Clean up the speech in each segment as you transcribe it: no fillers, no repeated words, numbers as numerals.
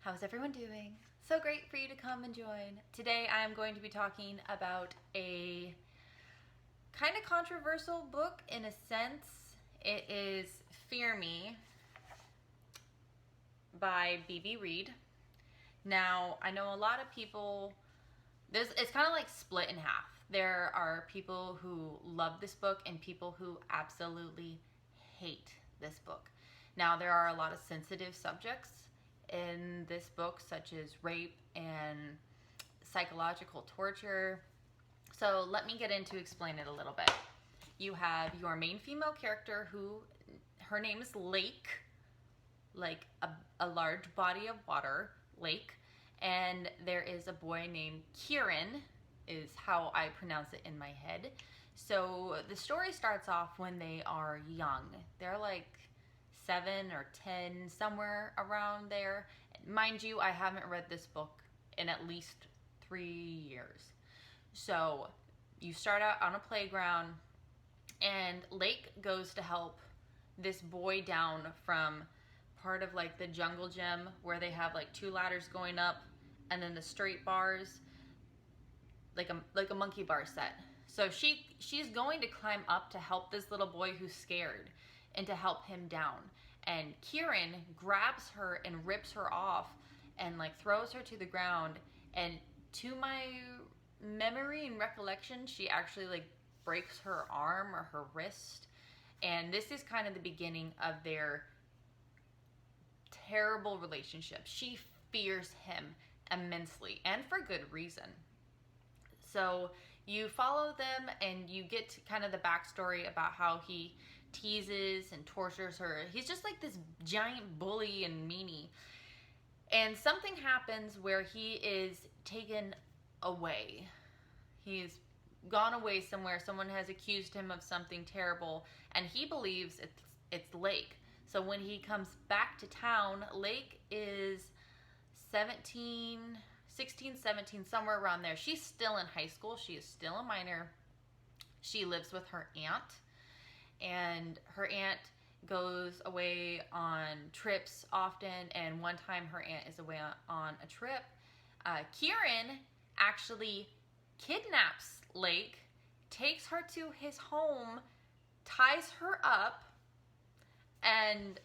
How's everyone doing? So great for you to come and join. Today I am going to be talking about a kind of controversial book in a sense. It is Fear Me by B.B Reid. Now, I know a lot of people, it's kind of like split in half. There are people who love this book and people who absolutely hate this book. Now, there are a lot of sensitive subjects in this book, such as rape and psychological torture. So let me get into explain it a little bit. You have your main female character who, her name is Lake, like a large body of water, lake. And there is a boy named Keiran, is how I pronounce it in my head. So the story starts off when they are young. They're like 7 or 10, somewhere around there. Mind you, I haven't read this book in at least 3 years. So you start out on a playground and Lake goes to help this boy down from part of like the jungle gym where they have like 2 ladders going up and then the straight bars, like a monkey bar set. So she's going to climb up to help this little boy who's scared and to help him down. And Keiran grabs her and rips her off and like throws her to the ground. And to my memory and recollection, she actually like breaks her arm or her wrist. And this is kind of the beginning of their terrible relationship. She fears him immensely, and for good reason. So you follow them and you get to kind of the backstory about how he teases and tortures her. He's just like this giant bully and meanie. And something happens where he is taken away. He's gone away somewhere. Someone has accused him of something terrible and he believes it's Lake. So when he comes back to town, Lake is 16, 17, somewhere around there. She's still in high school. She is still a minor. She lives with her aunt. And her aunt goes away on trips often. And one time her aunt is away on a trip. Keiran actually kidnaps Lake, takes her to his home, ties her up, and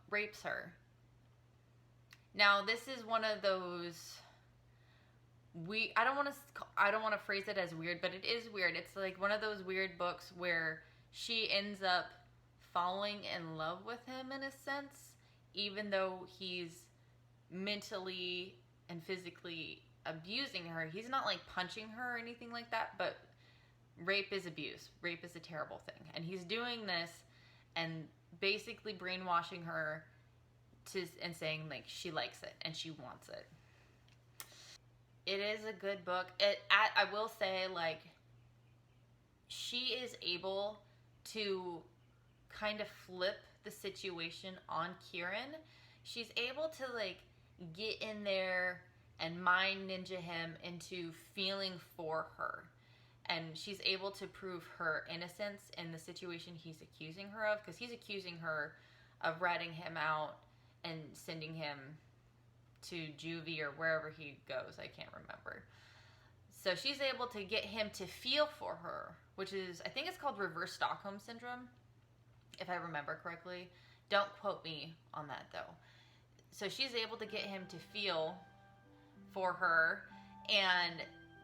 rapes her. Now, this is one of those I don't want to phrase it as weird, but it is weird. It's like one of those weird books where she ends up falling in love with him in a sense, even though he's mentally and physically abusing her. He's not like punching her or anything like that, but rape is abuse. Rape is a terrible thing. And he's doing this and basically brainwashing her and saying like she likes it and she wants it. It is a good book. I will say, like, she is able to kind of flip the situation on Keiran. She's able to like get in there and mind ninja him into feeling for her. And she's able to prove her innocence in the situation he's accusing her of, because he's accusing her of ratting him out and sending him to juvie or wherever he goes. I can't remember. So she's able to get him to feel for her, which is, I think it's called reverse Stockholm syndrome, if I remember correctly. Don't quote me on that though. So she's able to get him to feel for her, and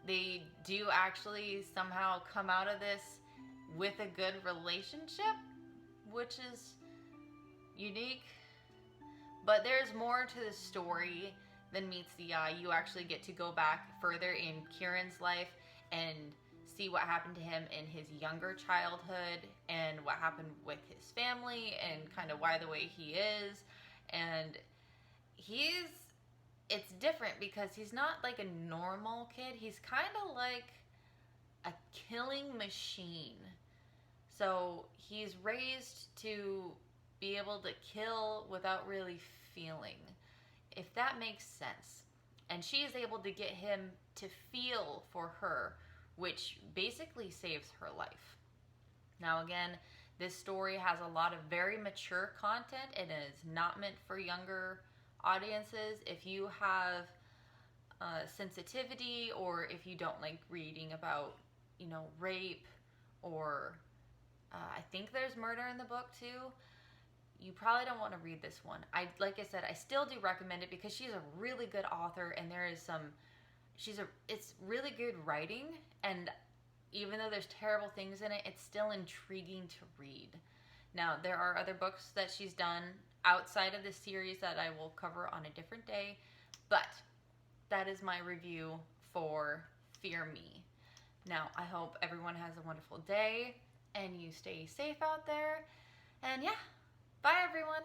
they do actually somehow come out of this with a good relationship, which is unique. But there's more to the story than meets the eye. You actually get to go back further in Keiran's life and see what happened to him in his younger childhood and what happened with his family and kind of why the way he is. And it's different because he's not like a normal kid. He's kind of like a killing machine. So he's raised to be able to kill without really feeling, if that makes sense. And she is able to get him to feel for her, which basically saves her life. Now again, this story has a lot of very mature content. It is not meant for younger audiences. If you have sensitivity, or if you don't like reading about, rape, or I think there's murder in the book too, you probably don't want to read this one. Like I said, I still do recommend it because she's a really good author, and there is it's really good writing, and even though there's terrible things in it, it's still intriguing to read. Now, there are other books that she's done outside of this series that I will cover on a different day, but that is my review for Fear Me. Now, I hope everyone has a wonderful day and you stay safe out there. And yeah, bye everyone.